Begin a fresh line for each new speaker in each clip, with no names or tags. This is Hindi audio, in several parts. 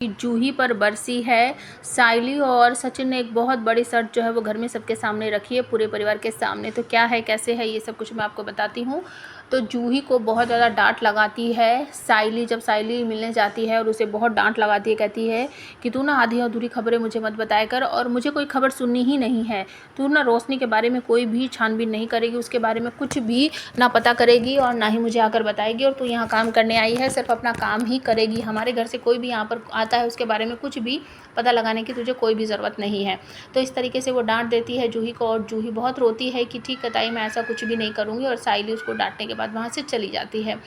जूही पर बरसी है। साइली और सचिन ने एक बहुत बड़ी शर्त जो है वो घर में सबके सामने रखी है, पूरे परिवार के सामने। तो क्या है, कैसे है, ये सब कुछ मैं आपको बताती हूँ। तो जूही को बहुत ज़्यादा डांट लगाती है साइली, जब साइली मिलने जाती है और उसे बहुत डांट लगाती है, कहती है कि तू ना आधी अधूरी खबरें मुझे मत बताया कर और मुझे कोई खबर सुननी ही नहीं है। तू ना रोशनी के बारे में कोई भी छानबीन नहीं करेगी, उसके बारे में कुछ भी ना पता करेगी और ना ही मुझे आकर बताएगी। और तू यहाँ काम करने आई है, सिर्फ अपना काम ही करेगी। हमारे घर से कोई भी यहाँ पर आता है, उसके बारे में कुछ भी पता लगाने की तुझे कोई भी ज़रूरत नहीं है। तो इस तरीके से वो डांट देती है जूही को और जूही बहुत रोती है कि ठीक है ताई, मैं ऐसा कुछ भी नहीं करूँगी। और साइली उसको डांटने के बाद वहाँ से चली जाती है।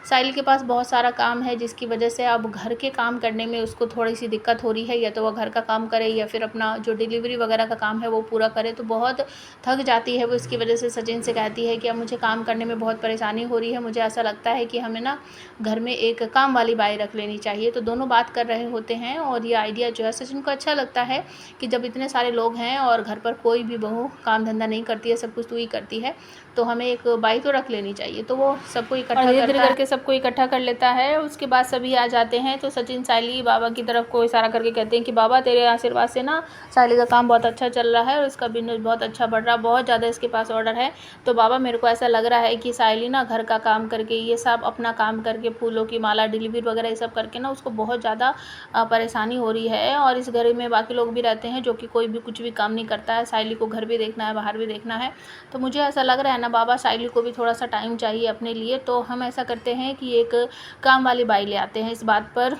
साहिल के पास बहुत सारा काम है, जिसकी वजह से अब घर के काम करने में उसको थोड़ी सी दिक्कत हो रही है। या तो वह घर का काम करे या फिर अपना जो डिलीवरी वगैरह का काम है वो पूरा करे, तो बहुत थक जाती है वो। इसकी वजह से सचिन से कहती है कि अब मुझे काम करने में बहुत परेशानी हो रही है, मुझे ऐसा लगता है कि हमें ना घर में एक काम वाली बाई रख लेनी चाहिए। तो दोनों बात कर रहे होते हैं और ये आइडिया जो है सचिन को अच्छा लगता है कि जब इतने सारे लोग हैं और घर पर कोई भी बहू काम धंधा नहीं करती है, सब कुछ तू ही करती है, तो हमें एक बाई तो रख लेनी चाहिए। तो वो सबको इकट्ठा करके सबको इकट्ठा कर लेता है। उसके बाद सभी आ जाते हैं। तो सचिन साइली बाबा की तरफ को इशारा करके कहते हैं कि बाबा तेरे आशीर्वाद से ना साइली का काम बहुत अच्छा चल रहा है और इसका बिजनेस बहुत अच्छा बढ़ रहा है, बहुत ज़्यादा इसके पास ऑर्डर है। तो बाबा मेरे को ऐसा लग रहा है कि साइली ना घर का काम करके, ये सब अपना काम करके, फूलों की माला, डिलीवरी वगैरह ये सब करके ना उसको बहुत ज़्यादा परेशानी हो रही है। और इस घर में बाकी लोग भी रहते हैं जो कि कोई भी कुछ भी काम नहीं करता है। साइली को घर भी देखना है, बाहर भी देखना है। तो मुझे ऐसा लग रहा है ना बाबा, साइली को भी थोड़ा सा टाइम चाहिए अपने लिए। तो हम ऐसा करते हैं कि एक काम वाली बाई ले आते हैं। इस बात पर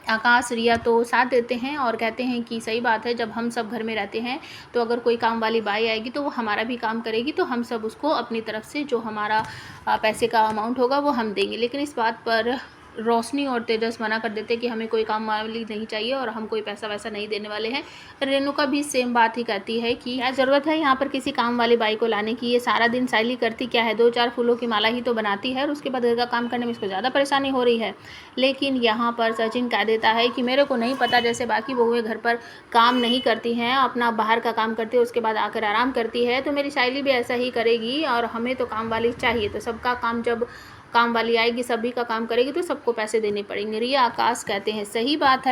आकाश, रिया तो साथ देते हैं और कहते हैं कि सही बात है, जब हम सब घर में रहते हैं तो अगर कोई काम वाली बाई आएगी तो वो हमारा भी काम करेगी, तो हम सब उसको अपनी तरफ से जो हमारा पैसे का अमाउंट होगा वो हम देंगे। लेकिन इस बात पर रोशनी और तेजस मना कर देते कि हमें कोई काम वाली नहीं चाहिए और हम कोई पैसा वैसा नहीं देने वाले हैं। रेणुका भी सेम बात ही कहती है कि क्या ज़रूरत है यहाँ पर किसी काम वाली बाई को लाने की, ये सारा दिन साइली करती क्या है, 2-4 फूलों की माला ही तो बनाती है और उसके बाद घर का काम करने में इसको ज़्यादा परेशानी हो रही है। लेकिन यहाँ पर सचिन कह देता है कि मेरे को नहीं पता, जैसे बाकी बहुएं घर पर काम नहीं करती हैं, अपना बाहर का काम करती है, उसके बाद आकर आराम करती है, तो मेरी साइली भी ऐसा ही करेगी और हमें तो काम वाली चाहिए। तो सबका काम, जब काम वाली आएगी सभी का काम करेगी तो सबको पैसे देने पड़ेंगे। रिया, आकाश कहते हैं सही बात है।